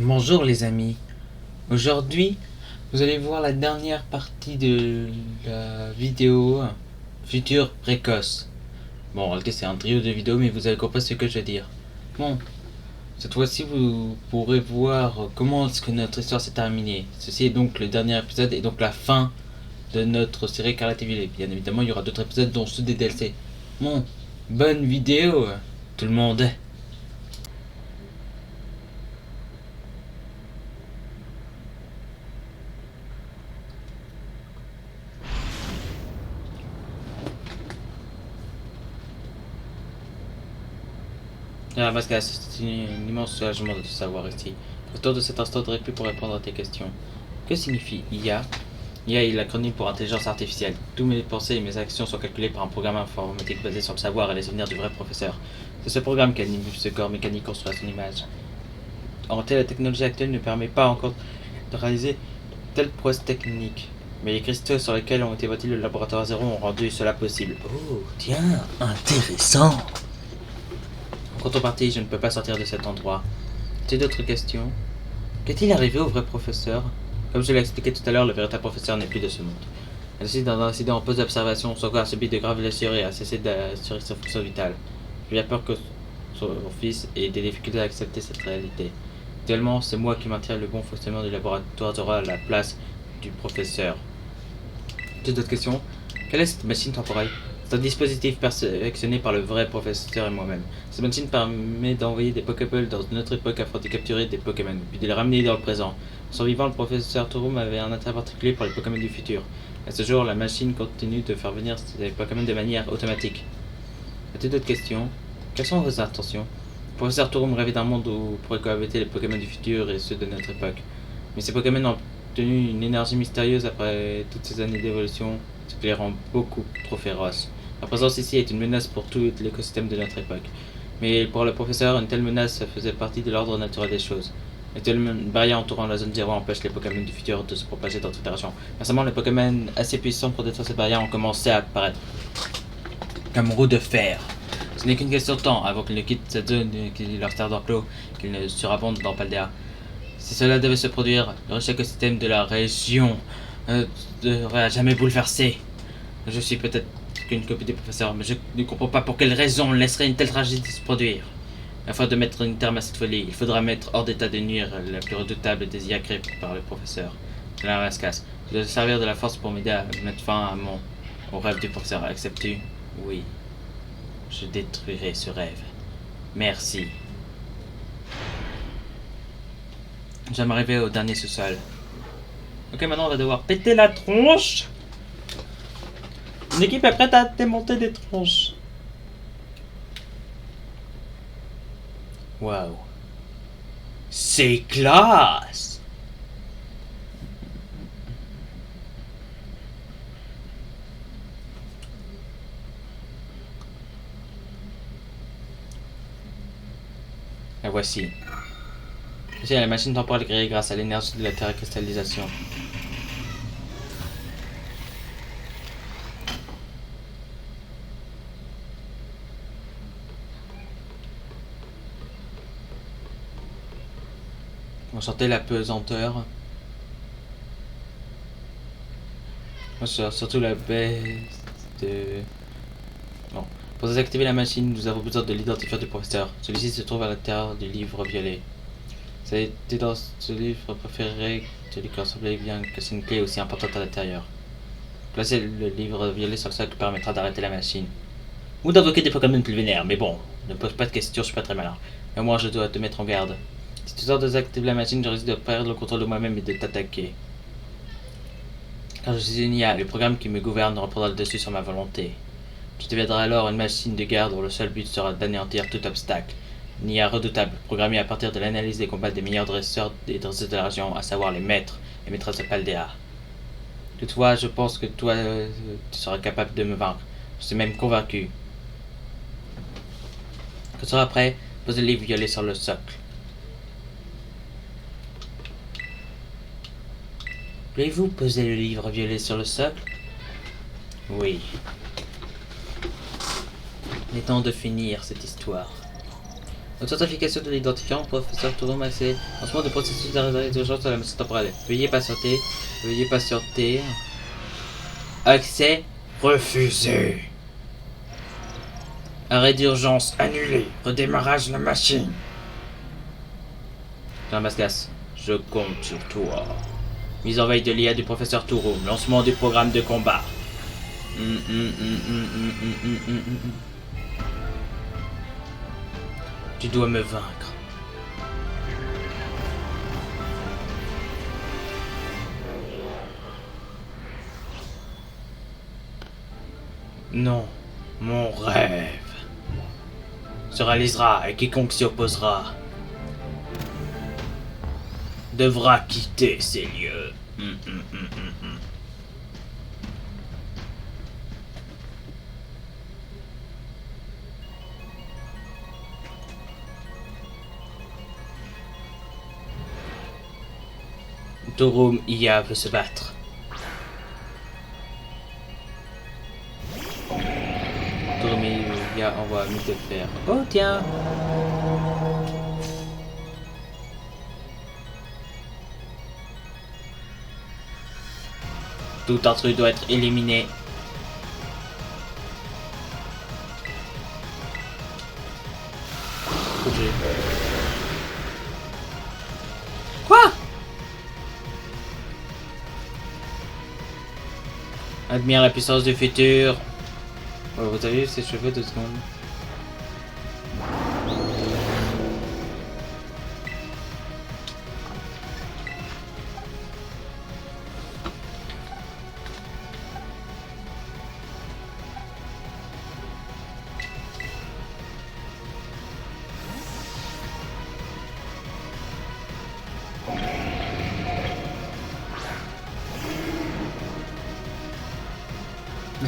Bonjour les amis, aujourd'hui vous allez voir la dernière partie de la vidéo Futur précoce. Bon, ok, c'est un trio de vidéos, mais vous avez compris ce que je veux dire. Bon, cette fois-ci vous pourrez voir comment est-ce que notre histoire s'est terminée. Ceci est donc le dernier épisode et donc la fin de notre série Carla TV. Bien évidemment, il y aura d'autres épisodes dont ceux des DLC. Bon, bonne vidéo tout le monde. Ah, Pascal, c'est un immense soulagement de te savoir ici. Autour de cet instant de répit pour répondre à tes questions. Que signifie IA? IA est l'acronyme pour intelligence artificielle. Tous mes pensées et mes actions sont calculées par un programme informatique basé sur le savoir et les souvenirs du vrai professeur. C'est ce programme qui anime ce corps mécanique construit à son image. En réalité, la technologie actuelle ne permet pas encore de réaliser telle prouesse technique. Mais les cristaux sur lesquels ont été bâtis le laboratoire zéro ont rendu cela possible. Oh, tiens, intéressant. En contrepartie, je ne peux pas sortir de cet endroit. As-tu d'autres questions? Qu'est-il arrivé au vrai professeur? Comme je l'ai expliqué tout à l'heure, le véritable professeur n'est plus de ce monde. Elle décide d'un incident en pause d'observation, son corps a subi de graves blessures et a cessé d'assurer sa fonction vitale. Je lui ai peur que son fils ait des difficultés à accepter cette réalité. Actuellement, c'est moi qui maintiens le bon fonctionnement du laboratoire Zora à la place du professeur. As-tu d'autres questions? Quelle est cette machine temporelle? C'est un dispositif perfectionné par le vrai professeur et moi-même. Cette machine permet d'envoyer des Pokéballs dans une autre époque afin de capturer des Pokémon, puis de les ramener dans le présent. En survivant, le professeur Touroum avait un intérêt particulier pour les Pokémon du futur. À ce jour, la machine continue de faire venir ces Pokémon de manière automatique. As-tu d'autres questions? Quelles sont vos intentions? Le professeur Touroum rêvait d'un monde où pourraient cohabiter les Pokémon du futur et ceux de notre époque. Mais ces Pokémon ont obtenu une énergie mystérieuse après toutes ces années d'évolution, ce qui les rend beaucoup trop féroces. La présence ici est une menace pour tout l'écosystème de notre époque. Mais pour le professeur, une telle menace faisait partie de l'ordre naturel des choses. Actuellement, une barrière entourant la zone 0 empêche les Pokémon du futur de se propager dans toute la région. Récemment, les Pokémon assez puissants pour détruire cette barrière ont commencé à apparaître. Comme roue de fer. Ce n'est qu'une question de temps avant qu'ils ne quittent cette zone qui est leur terre d'enclos, qu'ils ne surabondent dans Paldea. Si cela devait se produire, le riche écosystème de la région devrait à jamais bouleversé. Je suis peut-être qu'une copie du professeur, mais je ne comprends pas pour quelle raison on laisserait une telle tragédie se produire. Afin de mettre un terme à cette folie, il faudra mettre hors d'état de nuire la plus redoutable des IA créées par le professeur. Je la rascasse. Je dois servir de la force pour m'aider à mettre fin à au rêve du professeur. Acceptes-tu? Oui. Je détruirai ce rêve. Merci. J'aime arriver au dernier sous-sol. Ok, maintenant on va devoir péter la tronche. L'équipe est prête à démonter des tronches. Waouh. C'est classe. La voici. Ici, la machine temporelle créée grâce à l'énergie de la terre-cristallisation. On sentait la pesanteur. Surtout la baisse de... Bon. Pour désactiver la machine, nous avons besoin de l'identifiant du professeur. Celui-ci se trouve à l'intérieur du livre violet. Ça a été dans ce livre préféré, celui qui ressemblait bien que c'est une clé aussi importante à l'intérieur. Placer le livre violet sur le socle permettra d'arrêter la machine. Ou d'invoquer des Pokémon plus vénères, mais bon, ne pose pas de questions, je suis pas très malin. Mais moi, je dois te mettre en garde. Si tu sors de désactiver la machine, je risque de perdre le contrôle de moi-même et de t'attaquer. Car je suis une IA, le programme qui me gouverne reprendra le dessus sur ma volonté. Tu deviendras alors une machine de garde dont le seul but sera d'anéantir tout obstacle. Une IA redoutable, programmée à partir de l'analyse des combats des meilleurs dresseurs et dresseuses de la région, à savoir les maîtres et maîtresses de Paldea. Toutefois, je pense que toi, tu seras capable de me vaincre. Je suis même convaincu. Quand tu seras prêt, pose le livre violet sur le socle. Voulez-vous poser le livre violet sur le socle? Oui. Il est temps de finir cette histoire. Authentification de l'identifiant, professeur Touroum accès. Lancement de processus d'arrêt d'urgence à la machine temporelle. Veuillez patienter. Veuillez patienter. Accès refusé. Arrêt d'urgence annulé. Redémarrage la machine. Jean Mascas, je compte sur toi. Mise en veille de l'IA du professeur Touroum. Lancement du programme de combat. Tu dois me vaincre. Non, mon rêve se réalisera et quiconque s'y opposera devra quitter ces lieux. Touroum IA veut se battre. Touroum IA envoie Mythe de fer. Oh tiens. Tout intrus doit être éliminé. Quoi? Admire la puissance du futur. Oh, vous avez vu ses cheveux 2 secondes.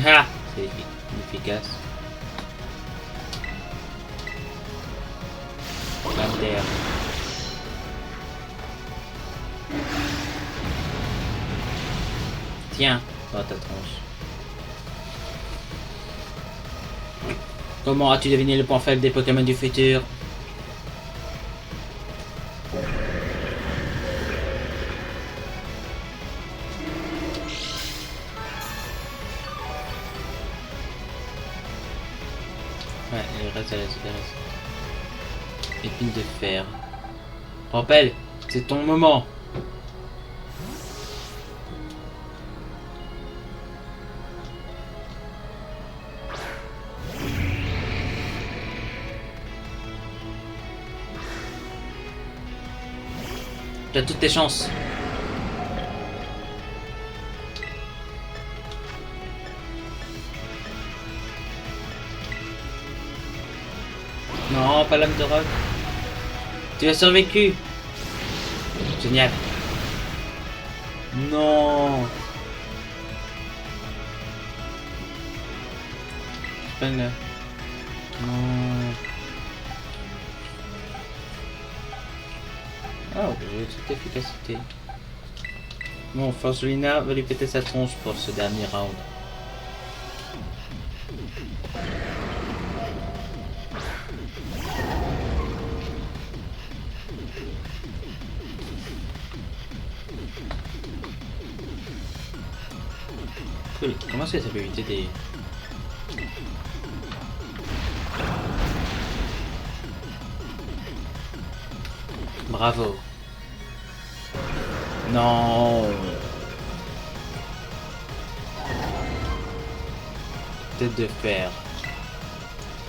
Ah, c'est efficace. Lame d'air. Tiens, dans ta tronche. Comment as-tu deviné le point faible des Pokémon du futur? Ouais, il reste à la supérieure. Épine de fer. Rappel, c'est ton moment. Tu as toutes tes chances. Non, pas l'âme de rock. Tu as survécu. Génial. Non. Pas là. Non. Oh, j'ai toute efficacité. Bon, Forgelina va lui péter sa tronche pour ce dernier round. Cool. Comment c'est ça peut éviter des... Bravo. Non. Tête de fer.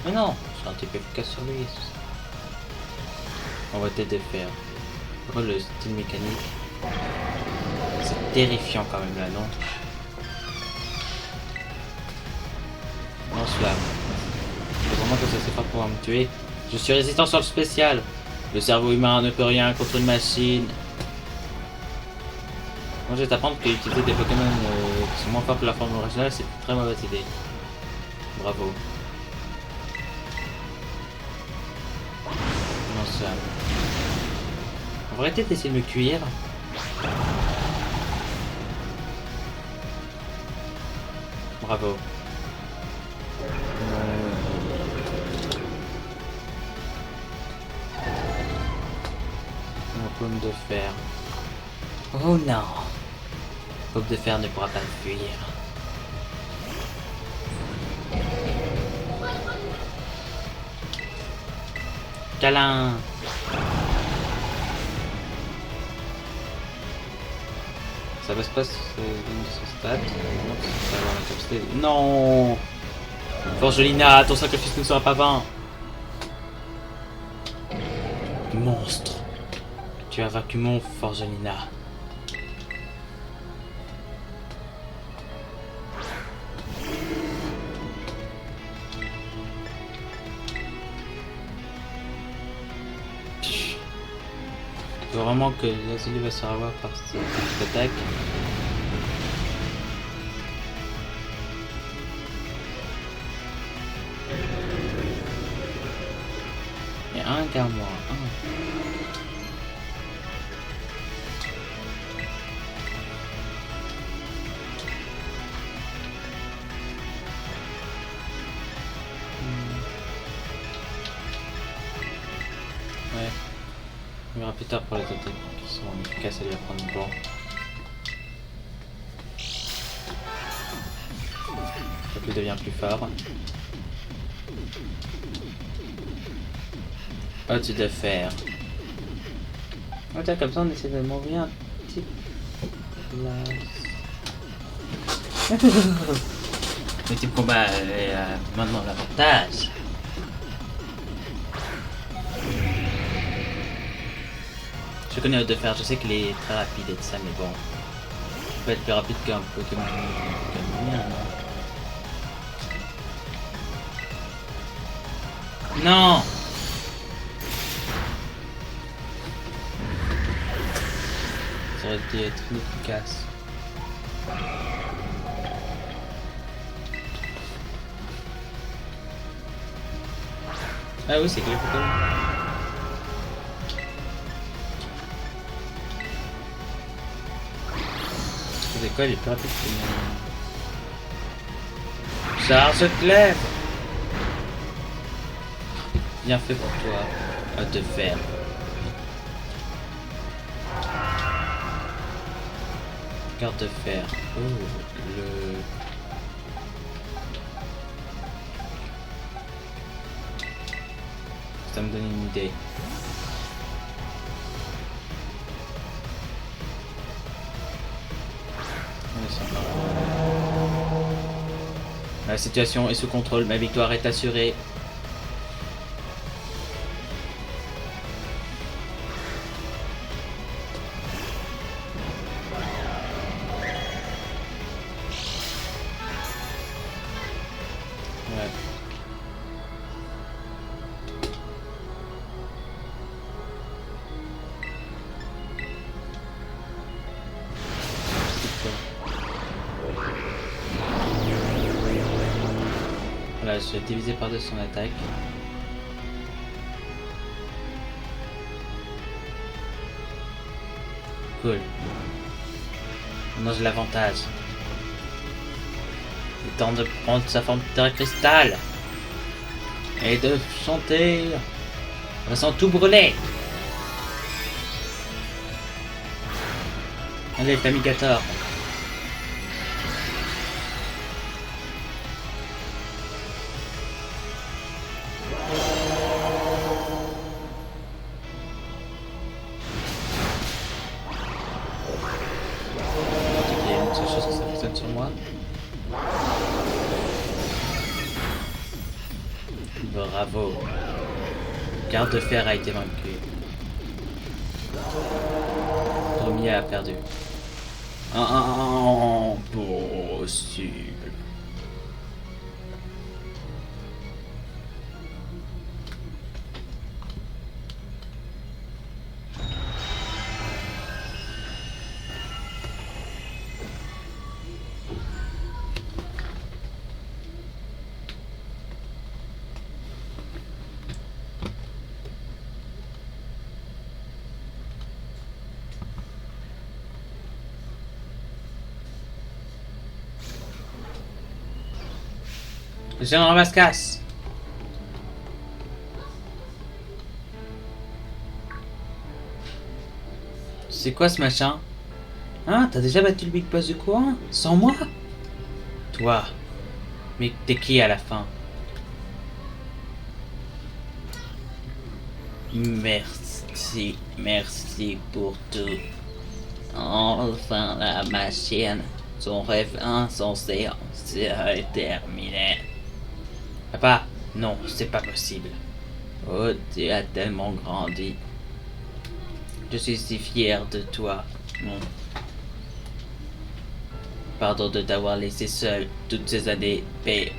Mais non, je suis un type efficace sur lui. On va tête de fer. Oh, le style mécanique. C'est terrifiant quand même là, non? Lance-flamme. C'est vraiment que ça c'est pas pouvoir me tuer. Je suis résistant sur le spécial. Le cerveau humain ne peut rien contre une machine. Moi je vais t'apprendre qu'utiliser des Pokémon qui sont moins forts que la forme originale, c'est une très mauvaise idée. Bravo. Lance-flamme. On va arrêter d'essayer de me cuire. Bravo. Paume de fer. Oh non. Paume de fer ne pourra pas me fuir. Câlin. Ça baisse pas son stat. Non. Forgelina, ton sacrifice ne sera pas vain. Monstre. Tu as vaincu mon Forgelina. Il faut vraiment que Lazuli va se faire avoir par cette attaque. Il y a un gars moi. Ouais. On verra plus tard pour les attaques qui sont efficaces à lui apprendre du bon. Il devient plus fort. Au-dessus de fer. Oh, tiens, comme ça on essaie de m'envoyer un petit place. Le type combat est maintenant l'avantage. Je connais de fer, je sais qu'il est très rapide et tout ça, mais bon. Il peut être plus rapide qu'un Pokémon comme le mien, non? Non! Ça aurait été très efficace. Ah oui, c'est que les Pokémon. C'est quoi, il est plus rapide que moi. Charge clair! Bien fait pour toi, de fer. Carte de fer. Oh, le... Ça me donne une idée. La situation est sous contrôle, ma victoire est assurée. Voilà, je vais diviser par deux son attaque. Cool. Maintenant j'ai l'avantage. Il est temps de prendre sa forme de terre cristal. Et de chanter. De façon tout brûler. Allez, Famigator. Bravo. Garde de fer a été vaincu. Tomia a perdu. Impossible. Général Vasquez. C'est quoi ce machin? Hein? T'as déjà battu le Big Boss du coin? Sans moi? Toi. Mais t'es qui à la fin? Merci pour tout. Enfin la machine. Son rêve insensé serait terminé. Papa, non, c'est pas possible. Oh, tu as tellement grandi. Je suis si fier de toi. Non. Pardon de t'avoir laissé seul toutes ces années, mais...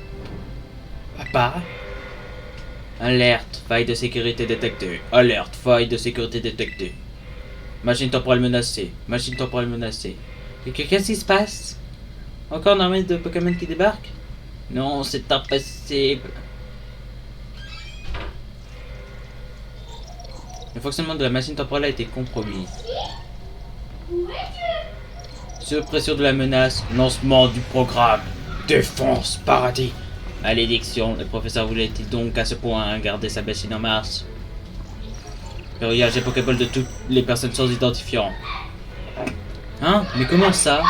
Papa? Alerte, faille de sécurité détectée. Alerte, faille de sécurité détectée. Machine temporelle menacée. Machine temporelle menacée. Qu'est-ce qui se passe? Encore une armée de Pokémon qui débarque? Non, c'est impossible. Le fonctionnement de la machine temporelle a été compromis. Suppression de la menace, lancement du programme. Défense paradis. Malédiction, le professeur voulait-il donc à ce point garder sa machine en marche? Verrouillage des Pokéballs de toutes les personnes sans identifiant. Hein? Mais comment ça?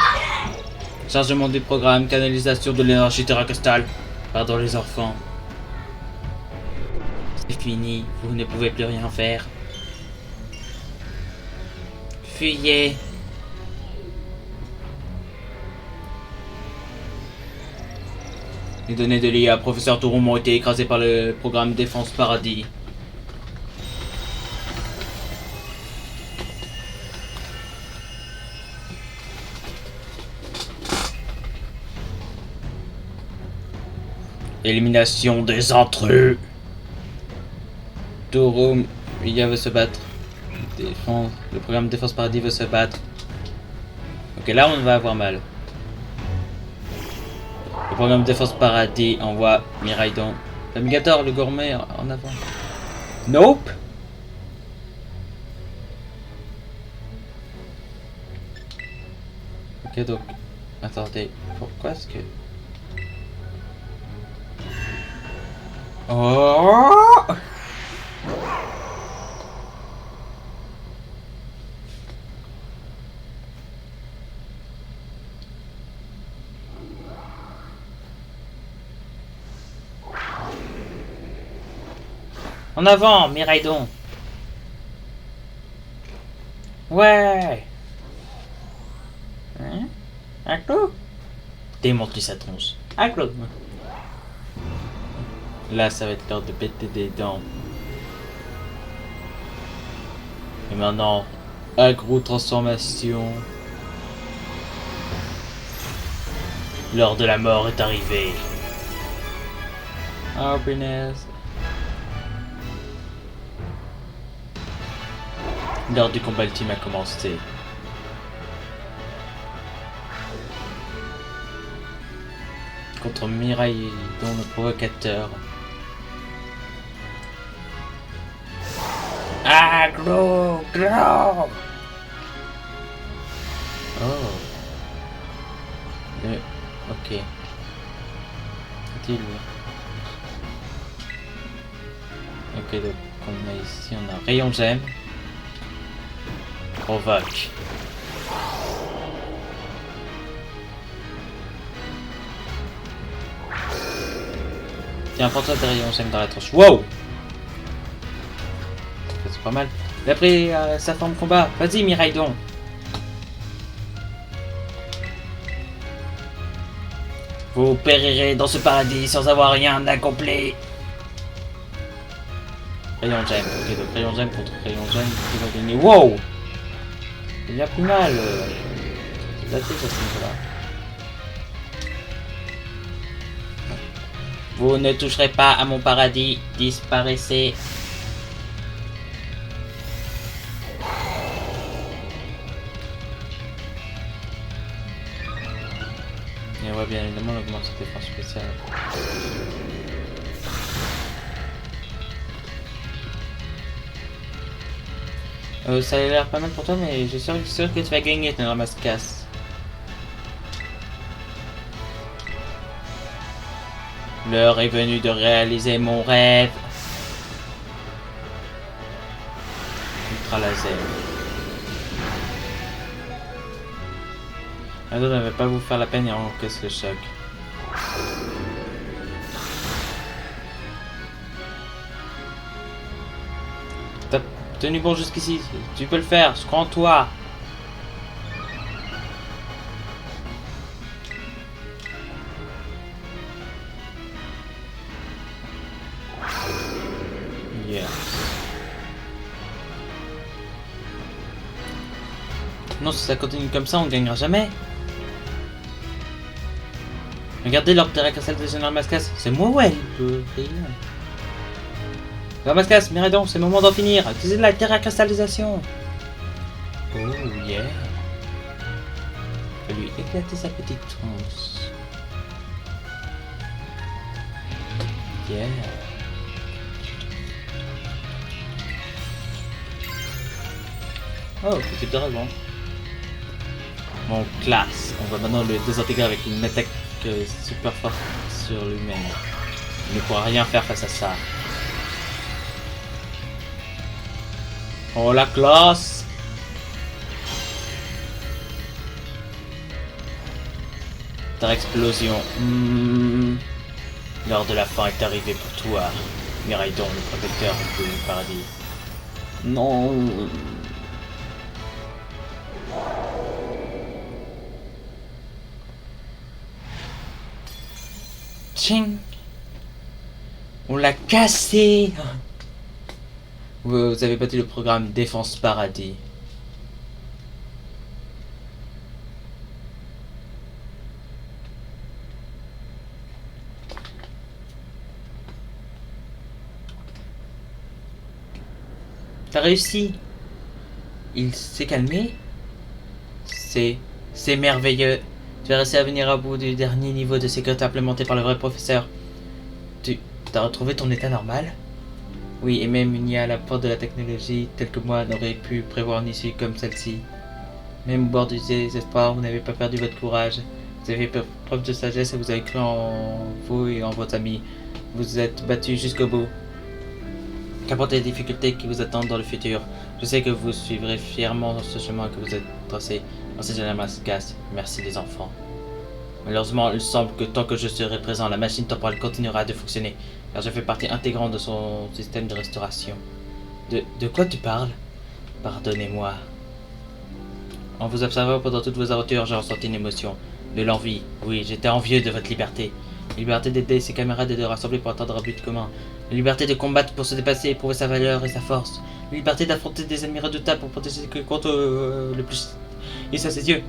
Chargement du programme, canalisation de l'énergie terracrystale. Pardon les enfants. C'est fini, vous ne pouvez plus rien faire. Fuyez. Les données de l'IA Professeur Touroum ont été écrasées par le programme Défense Paradis. Élimination des intrus. Touroum, l'IA veut se battre. Le programme Défense Paradis veut se battre. Ok, là on va avoir mal. Le programme Défense Paradis envoie Miraidon. L'Amigator, le gourmet, en avant. Nope. Ok, donc... Attendez, pourquoi est-ce que... Oh! En avant, Miraidon. Ouais. Hein? Un clou? Démonte-lui sa tronche. Un clou. Là, ça va être l'heure de péter des dents. Et maintenant, agro transformation. L'heure de la mort est arrivée. Oh, punaise. L'heure du combat ultime a commencé. Contre Miraidon, le provocateur. Agro, glow. Oh. Ok. Est-il? Ok, donc on a ici, on a rayon gemme. Provoque. Tiens, prends-toi des rayons gemme dans la tronche. Wow! C'est pas mal. Il a pris sa forme combat. Vas-y, Miraidon. Vous périrez dans ce paradis sans avoir rien accompli. Rayon gemme. Ok, donc rayon gemme contre rayon gemme. Qui va gagner? Wow! Il y a plus mal. C'est daté sur ce niveau-là. Vous ne toucherez pas à mon paradis. Disparaissez. Et on voit bien évidemment l'augmentation de défense spéciale. Ça a l'air pas mal pour toi, mais je suis sûr que tu vas gagner ton ramasse-casse. L'heure est venue de réaliser mon rêve. Ultra laser. Ado ne va pas vous faire la peine et encaisse le choc. T'as tenu bon jusqu'ici, tu peux le faire, je crois en toi. Yeah. Non, si ça continue comme ça, on gagnera jamais. Regardez l'ordre de la cristal de Général Mascas, c'est moi ou elle Général Mascas, Miradon, c'est le moment d'en finir. Utilisez la terracristallisation. Oh yeah. Il va lui éclater sa petite tronche. Yeah. Oh, petit dragon. Bon, classe. On va maintenant le désintégrer avec une attaque super forte sur lui-même. Il ne pourra rien faire face à ça. Oh la classe! Terre explosion. L'heure de la fin est arrivée pour toi. Miraidon, le protecteur du paradis. Non. Tching. On l'a cassé. Vous avez battu le programme Défense Paradis. T'as réussi. Il s'est calmé. C'est merveilleux. Tu as réussi à venir à bout du dernier niveau de sécurité implémenté par le vrai professeur. Tu as retrouvé ton état normal? Oui, et même uni à la porte de la technologie, telle que moi n'aurait pu prévoir une issue comme celle-ci. Même au bord du désespoir, vous n'avez pas perdu votre courage. Vous avez fait preuve de sagesse et vous avez cru en vous et en votre ami. Vous êtes battu jusqu'au bout. Qu'importe les difficultés qui vous attendent dans le futur, je sais que vous suivrez fièrement ce chemin que vous êtes tracé. Merci Général Mascas. Merci les enfants. Malheureusement, il semble que tant que je serai présent, la machine temporelle continuera de fonctionner, car je fais partie intégrante de son système de restauration. De quoi tu parles? Pardonnez-moi. En vous observant pendant toutes vos aventures, j'ai ressenti une émotion. De l'envie. Oui, j'étais envieux de votre liberté. La liberté d'aider ses camarades et de rassembler pour atteindre un but commun. La liberté de combattre pour se dépasser et prouver sa valeur et sa force. La liberté d'affronter des ennemis redoutables pour protéger contre le plus... Et ça, ses yeux.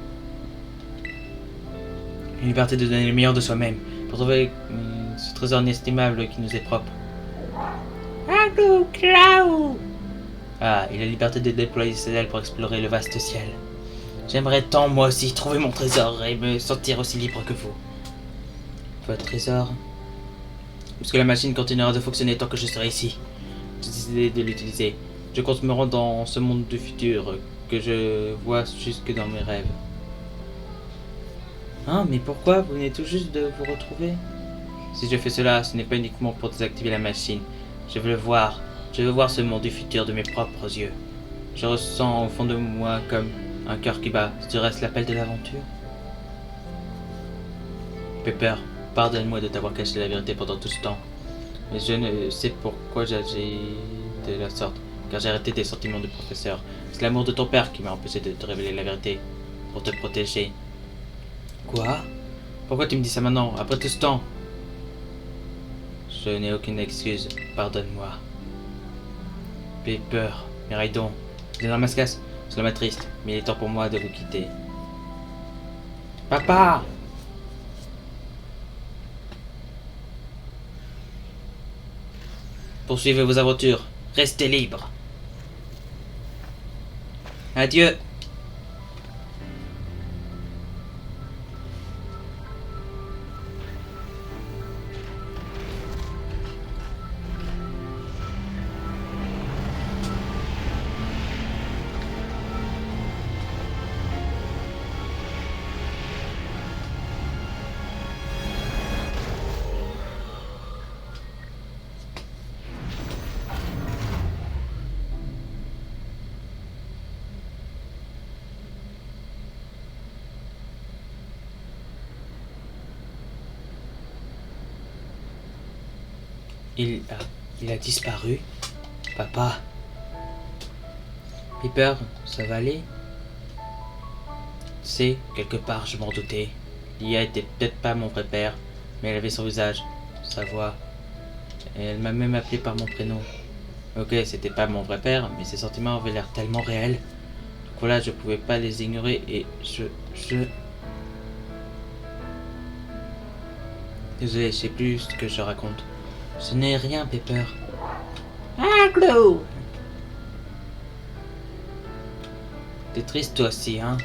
La liberté de donner le meilleur de soi-même pour trouver ce trésor inestimable qui nous est propre. Allô, Cloud! Ah, et la liberté de déployer ses ailes pour explorer le vaste ciel. J'aimerais tant, moi aussi, trouver mon trésor et me sentir aussi libre que vous. Votre trésor? Parce que la machine continuera de fonctionner tant que je serai ici. J'ai décidé de l'utiliser. Je compte me rendre dans ce monde du futur que je vois jusque dans mes rêves. Hein, mais pourquoi? Vous venez tout juste de vous retrouver? Si je fais cela, ce n'est pas uniquement pour désactiver la machine. Je veux le voir. Je veux voir ce monde du futur de mes propres yeux. Je ressens au fond de moi comme un cœur qui bat. Serait-ce l'appel de l'aventure? Pepper, pardonne-moi de t'avoir caché la vérité pendant tout ce temps. Mais je ne sais pourquoi j'agis de la sorte. Car j'ai arrêté des sentiments du professeur. C'est l'amour de ton père qui m'a empêché de te révéler la vérité. Pour te protéger. Quoi? Pourquoi tu me dis ça maintenant, après tout ce temps? Je n'ai aucune excuse, pardonne-moi. Pepper, Miraidon, Général Mascas, cela m'attriste, mais il est temps pour moi de vous quitter. Papa! Poursuivez vos aventures, restez libres. Adieu! Il a, il a disparu. Papa. Piper, ça va aller? Tu sais, quelque part, je m'en doutais. Lia était peut-être pas mon vrai père, mais elle avait son visage, sa voix. Et elle m'a même appelé par mon prénom. Ok, c'était pas mon vrai père, mais ses sentiments avaient l'air tellement réels. Donc voilà, je pouvais pas les ignorer et je... Désolé, je sais plus ce que je raconte. Ce n'est rien, Pepper. Ah, Chloe! T'es triste toi aussi, hein?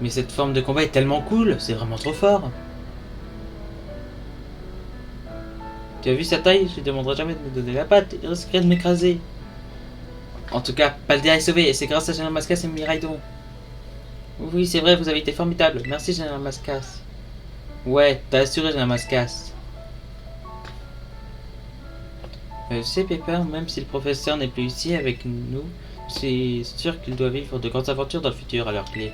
Mais cette forme de combat est tellement cool, c'est vraiment trop fort. Tu as vu sa taille? Je lui demanderai jamais de me donner la patte, il risquerait de m'écraser. En tout cas, Paldea est sauvé, et c'est grâce à Général Mascas et Miraidon. Oui, c'est vrai, vous avez été formidable. Merci, Général Mascas. Ouais, t'as assuré, Général Mascas. Je sais, Pepper, même si le professeur n'est plus ici avec nous, c'est sûr qu'il doit vivre de grandes aventures dans le futur à leur clé.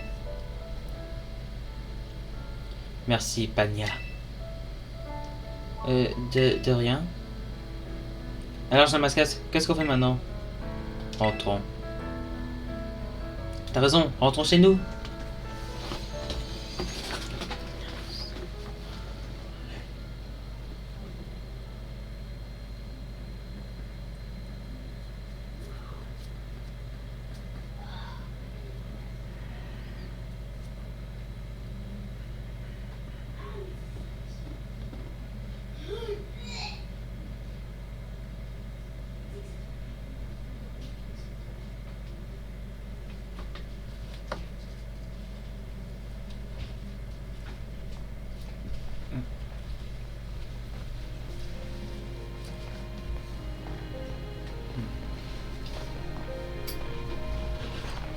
Merci, Pania. De rien. Alors, Général Mascas, qu'est-ce qu'on fait maintenant? Rentrons. T'as raison, rentrons chez nous.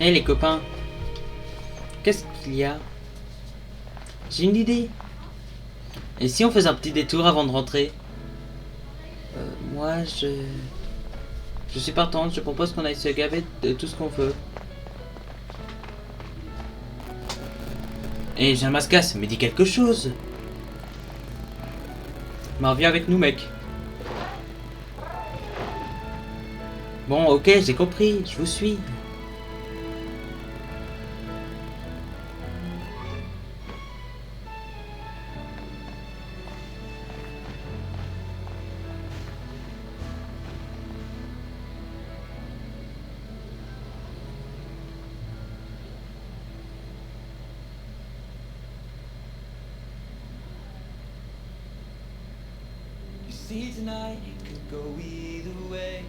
Hé les copains, qu'est-ce qu'il y a? J'ai une idée. Et si on faisait un petit détour avant de rentrer? Moi, je suis partante, je propose qu'on aille se gaver de tout ce qu'on veut. Et j'ai un mascasse, me dis quelque chose. Mais reviens avec nous, mec. Bon, ok, j'ai compris, je vous suis. See tonight, it could go either way.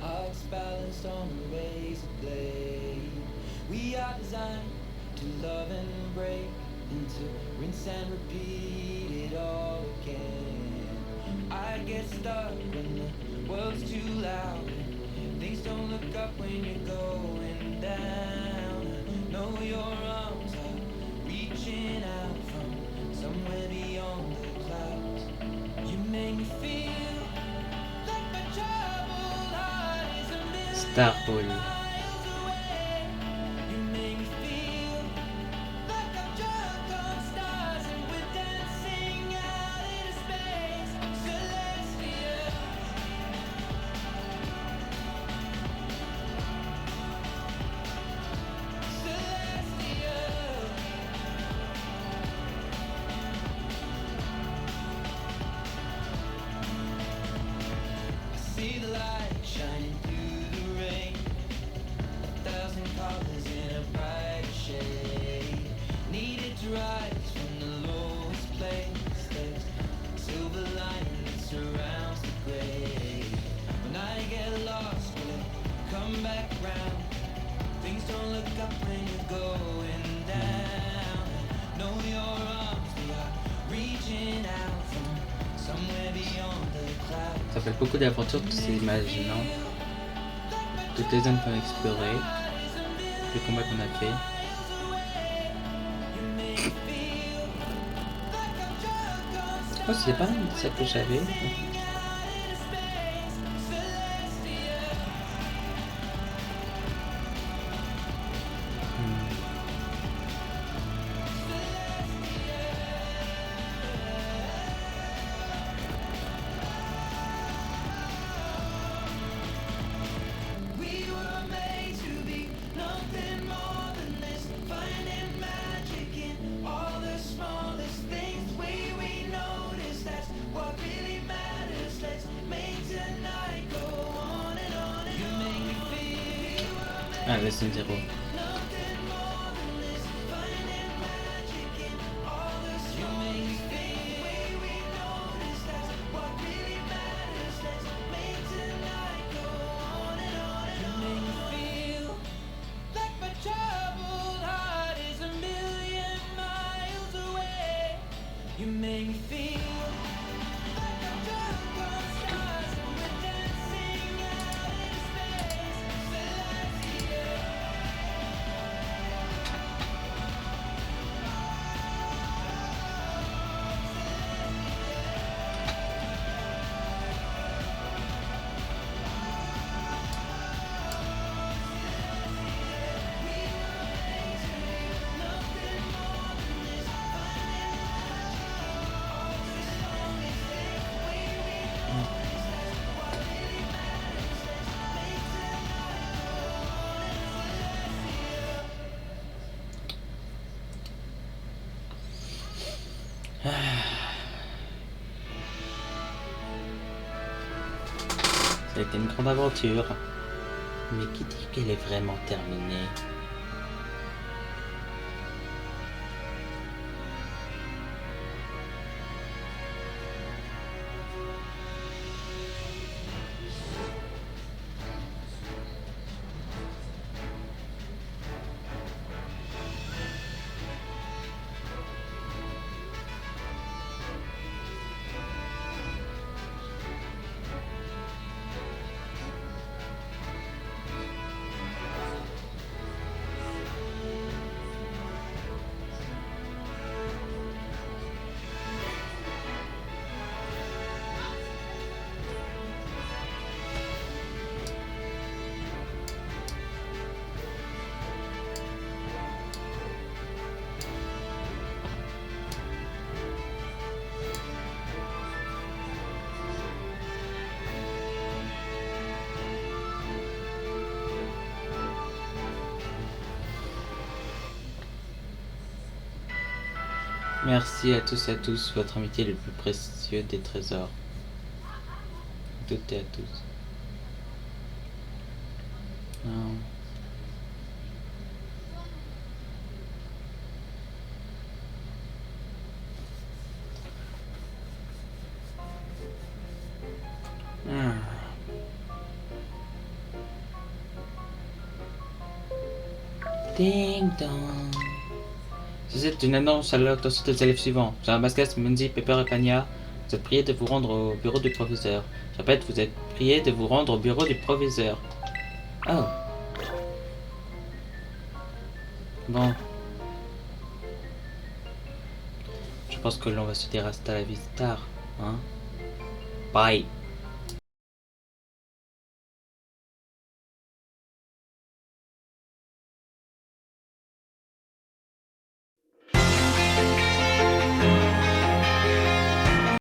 Hearts balanced on a razor blade. We are designed to love and break, and to rinse and repeat it all again. I get stuck when the world's too loud. Things don't look up when you're going down. I know your arms are reaching out from somewhere beyond the clouds. You make me feel like my troubled heart is a million Star Ball. miles away. You make me feel like I'm drunk on stars and we're dancing out into space. Celestial. Celestial. See the light shining through the rain. 1,000 colors in a brighter shade. Needed to rise from the lowest place. There's silver lining that surrounds the gray. When I get lost, will it come back round? Things don't look up when you're going down. Know your arms, they are reaching out from somewhere beyond the clouds. Ça fait beaucoup d'aventures, toutes ces images, non? Toutes les zones qu'on a explorées, les combats qu'on a fait. Oh, c'est pas ça que j'avais. Ah, lesson 0. Like my troubled heart is a million miles away. You make me feel like I'm drunk on stars and we're dancing out in space. Celestia. Ça a été une grande aventure. Mais qui dit qu'elle est vraiment terminée? Merci à tous et à tous, votre amitié est le plus précieux des trésors. Toutes et à tous. Non. Ding dong. C'est une annonce à l'attention des élèves suivants. Jean Mascas, Mundi, Pepper et Pania, vous êtes priés de vous rendre au bureau du proviseur. Je répète, vous êtes priés de vous rendre au bureau du proviseur. Oh. Bon. Je pense que l'on va se dire hasta la vista, hein. Bye.